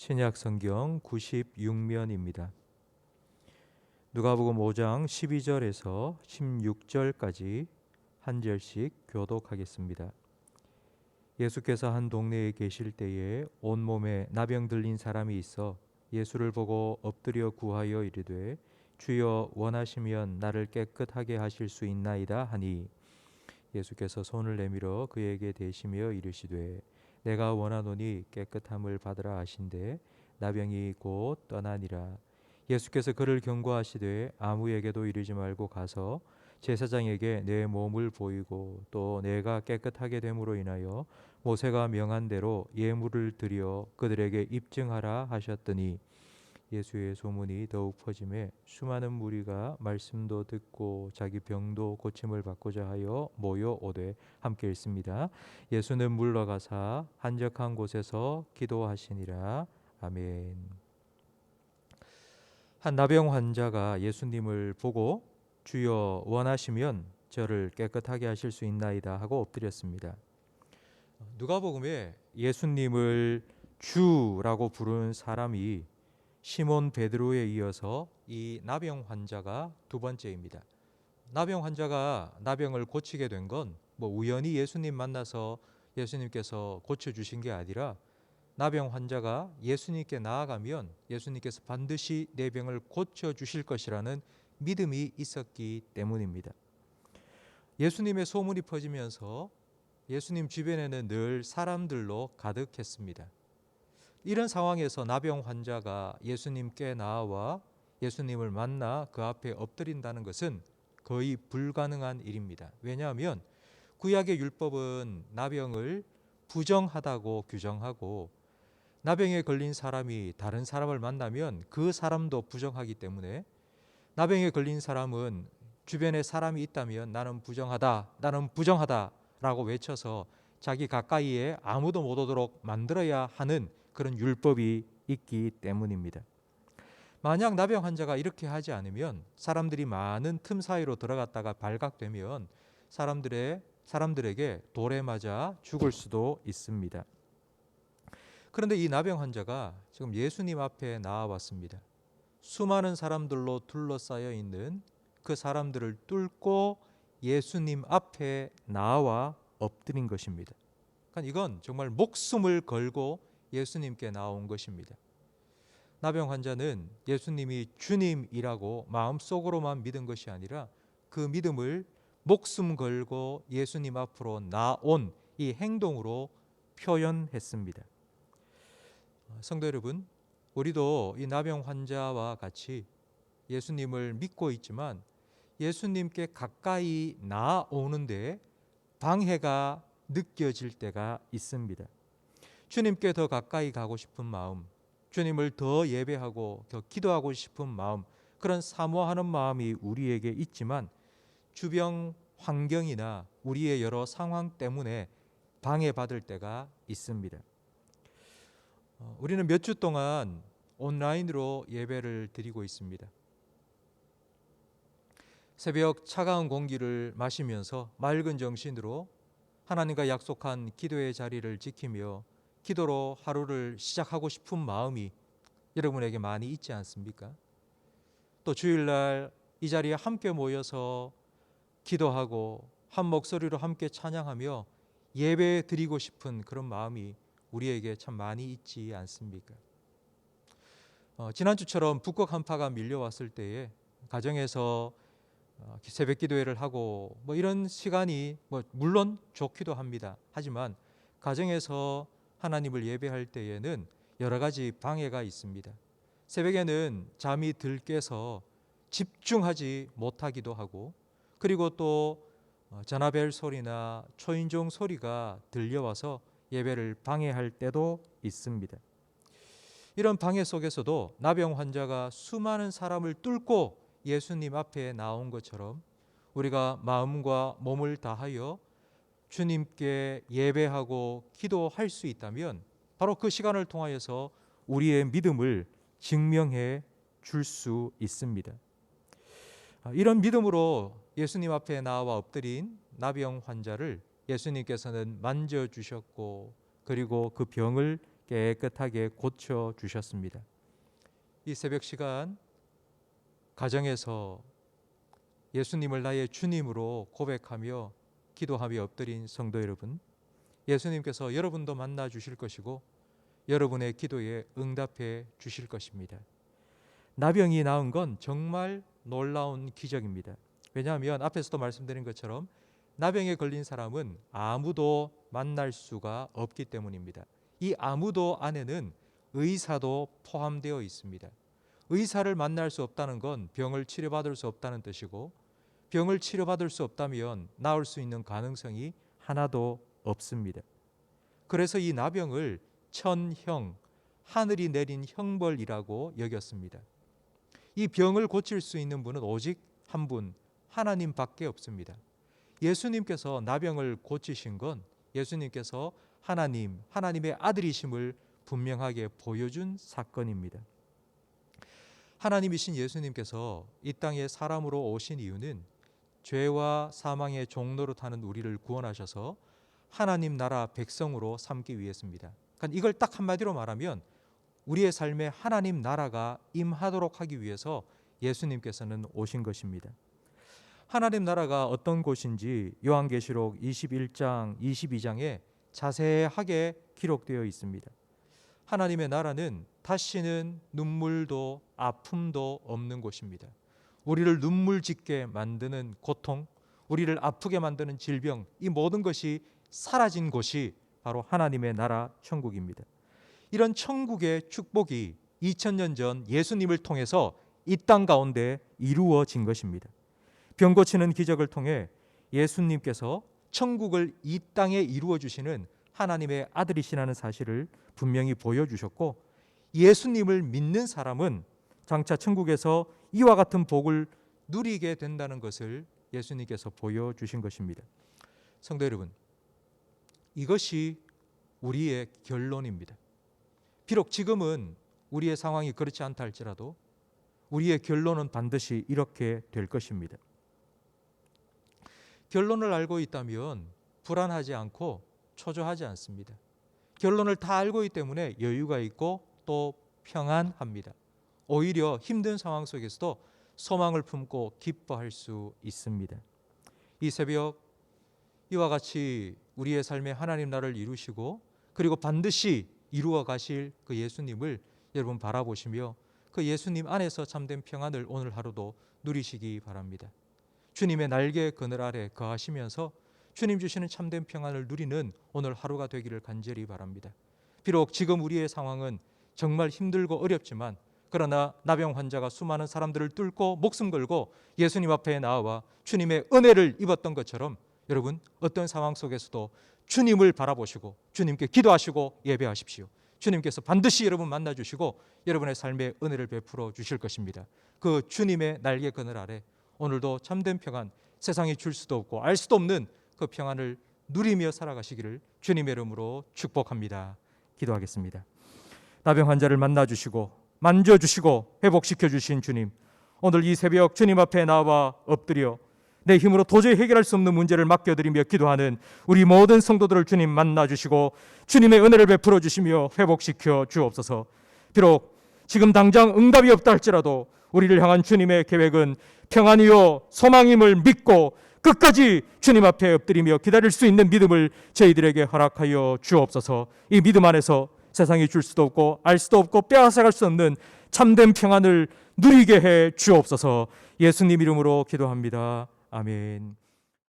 신약 성경 96면입니다. 누가복음 5장 12절에서 16절까지 한 절씩 교독하겠습니다. 예수께서 한 동네에 계실 때에 온몸에 나병 들린 사람이 있어 예수를 보고 엎드려 구하여 이르되 주여 원하시면 나를 깨끗하게 하실 수 있나이다 하니 예수께서 손을 내밀어 그에게 대시며 이르시되 내가 원하노니 깨끗함을 받으라 하신대 나병이 곧 떠나니라. 예수께서 그를 경고하시되 아무에게도 이르지 말고 가서 제사장에게 내 몸을 보이고 또 내가 깨끗하게 됨으로 인하여 모세가 명한 대로 예물을 드려 그들에게 입증하라 하셨더니 예수의 소문이 더욱 퍼지매 수많은 무리가 말씀도 듣고 자기 병도 고침을 받고자 하여 모여 오되 함께 읽습니다. 예수는 물러가사 한적한 곳에서 기도하시니라. 아멘. 한 나병 환자가 예수님을 보고 주여 원하시면 저를 깨끗하게 하실 수 있나이다 하고 엎드렸습니다. 누가복음에 예수님을 주라고 부른 사람이 시몬 베드로에 이어서 이 나병 환자가 두 번째입니다. 나병 환자가 나병을 고치게 된 건 우연히 예수님 만나서 예수님께서 고쳐주신 게 아니라 나병 환자가 예수님께 나아가면 예수님께서 반드시 내 병을 고쳐주실 것이라는 믿음이 있었기 때문입니다. 예수님의 소문이 퍼지면서 예수님 주변에는 늘 사람들로 가득했습니다. 이런 상황에서 나병 환자가 예수님께 나와 예수님을 만나 그 앞에 엎드린다는 것은 거의 불가능한 일입니다. 왜냐하면 구약의 율법은 나병을 부정하다고 규정하고 나병에 걸린 사람이 다른 사람을 만나면 그 사람도 부정하기 때문에 나병에 걸린 사람은 주변에 사람이 있다면 나는 부정하다 라고 외쳐서 자기 가까이에 아무도 못 오도록 만들어야 하는 그런 율법이 있기 때문입니다. 만약 나병 환자가 이렇게 하지 않으면 사람들이 많은 틈 사이로 들어갔다가 발각되면 사람들에게 돌에 맞아 죽을 수도 있습니다. 그런데 이 나병 환자가 지금 예수님 앞에 나와왔습니다. 수많은 사람들로 둘러싸여 있는 그 사람들을 뚫고 예수님 앞에 나와 엎드린 것입니다. 그러니까 이건 정말 목숨을 걸고 예수님께 나온 것입니다. 나병 환자는 예수님이 주님이라고 마음속으로만 믿은 것이 아니라 그 믿음을 목숨 걸고 예수님 앞으로 나온 이 행동으로 표현했습니다. 성도 여러분, 우리도 이 나병 환자와 같이 예수님을 믿고 있지만 예수님께 가까이 나오는데 방해가 느껴질 때가 있습니다. 주님께 더 가까이 가고 싶은 마음, 주님을 더 예배하고 더 기도하고 싶은 마음, 그런 사모하는 마음이 우리에게 있지만 주변 환경이나 우리의 여러 상황 때문에 방해받을 때가 있습니다. 우리는 몇 주 동안 온라인으로 예배를 드리고 있습니다. 새벽 차가운 공기를 마시면서 맑은 정신으로 하나님과 약속한 기도의 자리를 지키며 기도로 하루를 시작하고 싶은 마음이 여러분에게 많이 있지 않습니까? 또 주일날 이 자리에 함께 모여서 기도하고 한 목소리로 함께 찬양하며 예배 드리고 싶은 그런 마음이 우리에게 참 많이 있지 않습니까? 지난주처럼 북극 한파가 밀려왔을 때에 가정에서 새벽 기도회를 하고 이런 시간이 물론 좋기도 합니다. 하지만 가정에서 하나님을 예배할 때에는 여러 가지 방해가 있습니다. 새벽에는 잠이 들 깨서 집중하지 못하기도 하고, 그리고 또 전화벨 소리나 초인종 소리가 들려와서 예배를 방해할 때도 있습니다. 이런 방해 속에서도 나병 환자가 수많은 사람을 뚫고 예수님 앞에 나온 것처럼 우리가 마음과 몸을 다하여 주님께 예배하고 기도할 수 있다면 바로 그 시간을 통하여서 우리의 믿음을 증명해 줄 수 있습니다. 이런 믿음으로 예수님 앞에 나와 엎드린 나병 환자를 예수님께서는 만져주셨고 그리고 그 병을 깨끗하게 고쳐 주셨습니다. 이 새벽 시간 가정에서 예수님을 나의 주님으로 고백하며 기도하며 엎드린 성도 여러분, 예수님께서 여러분도 만나 주실 것이고 여러분의 기도에 응답해 주실 것입니다. 나병이 나은 건 정말 놀라운 기적입니다. 왜냐하면 앞에서도 말씀드린 것처럼 나병에 걸린 사람은 아무도 만날 수가 없기 때문입니다. 이 아무도 안에는 의사도 포함되어 있습니다. 의사를 만날 수 없다는 건 병을 치료받을 수 없다는 뜻이고, 병을 치료받을 수 없다면 나을 수 있는 가능성이 하나도 없습니다. 그래서 이 나병을 천형, 하늘이 내린 형벌이라고 여겼습니다. 이 병을 고칠 수 있는 분은 오직 한 분, 하나님밖에 없습니다. 예수님께서 나병을 고치신 건 예수님께서 하나님의 아들이심을 분명하게 보여준 사건입니다. 하나님이신 예수님께서 이 땅에 사람으로 오신 이유는 죄와 사망의 종로로 타는 우리를 구원하셔서 하나님 나라 백성으로 삼기 위해서입니다. 그러니까 이걸 딱 한마디로 말하면 우리의 삶에 하나님 나라가 임하도록 하기 위해서 예수님께서는 오신 것입니다. 하나님 나라가 어떤 곳인지 요한계시록 21장, 22장에 자세하게 기록되어 있습니다. 하나님의 나라는 다시는 눈물도 아픔도 없는 곳입니다. 우리를 눈물 짓게 만드는 고통, 우리를 아프게 만드는 질병, 이 모든 것이 사라진 곳이 바로 하나님의 나라 천국입니다. 이런 천국의 축복이 2000년 전 예수님을 통해서 이 땅 가운데 이루어진 것입니다. 병 고치는 기적을 통해 예수님께서 천국을 이 땅에 이루어 주시는 하나님의 아들이시라는 사실을 분명히 보여주셨고, 예수님을 믿는 사람은 장차 천국에서 이와 같은 복을 누리게 된다는 것을 예수님께서 보여주신 것입니다. 성도 여러분, 이것이 우리의 결론입니다. 비록 지금은 우리의 상황이 그렇지 않다 할지라도 우리의 결론은 반드시 이렇게 될 것입니다. 결론을 알고 있다면 불안하지 않고 초조하지 않습니다. 결론을 다 알고 있기 때문에 여유가 있고 또 평안합니다. 오히려 힘든 상황 속에서도 소망을 품고 기뻐할 수 있습니다. 이 새벽 이와 같이 우리의 삶에 하나님 나라를 이루시고 그리고 반드시 이루어 가실 그 예수님을 여러분 바라보시며 그 예수님 안에서 참된 평안을 오늘 하루도 누리시기 바랍니다. 주님의 날개 그늘 아래 거하시면서 주님 주시는 참된 평안을 누리는 오늘 하루가 되기를 간절히 바랍니다. 비록 지금 우리의 상황은 정말 힘들고 어렵지만, 그러나 나병 환자가 수많은 사람들을 뚫고 목숨 걸고 예수님 앞에 나와 주님의 은혜를 입었던 것처럼 여러분 어떤 상황 속에서도 주님을 바라보시고 주님께 기도하시고 예배하십시오. 주님께서 반드시 여러분 만나주시고 여러분의 삶에 은혜를 베풀어 주실 것입니다. 그 주님의 날개 그늘 아래 오늘도 참된 평안, 세상이 줄 수도 없고 알 수도 없는 그 평안을 누리며 살아가시기를 주님의 이름으로 축복합니다. 기도하겠습니다. 나병 환자를 만나주시고 만져주시고 회복시켜주신 주님, 오늘 이 새벽 주님 앞에 나와 엎드려 내 힘으로 도저히 해결할 수 없는 문제를 맡겨드리며 기도하는 우리 모든 성도들을 주님 만나주시고 주님의 은혜를 베풀어 주시며 회복시켜 주옵소서. 비록 지금 당장 응답이 없다 할지라도 우리를 향한 주님의 계획은 평안이요 소망임을 믿고 끝까지 주님 앞에 엎드리며 기다릴 수 있는 믿음을 저희들에게 허락하여 주옵소서. 이 믿음 안에서 세상이 줄 수도 없고 알 수도 없고 빼앗아갈 수 없는 참된 평안을 누리게 해 주옵소서. 예수님 이름으로 기도합니다. 아멘.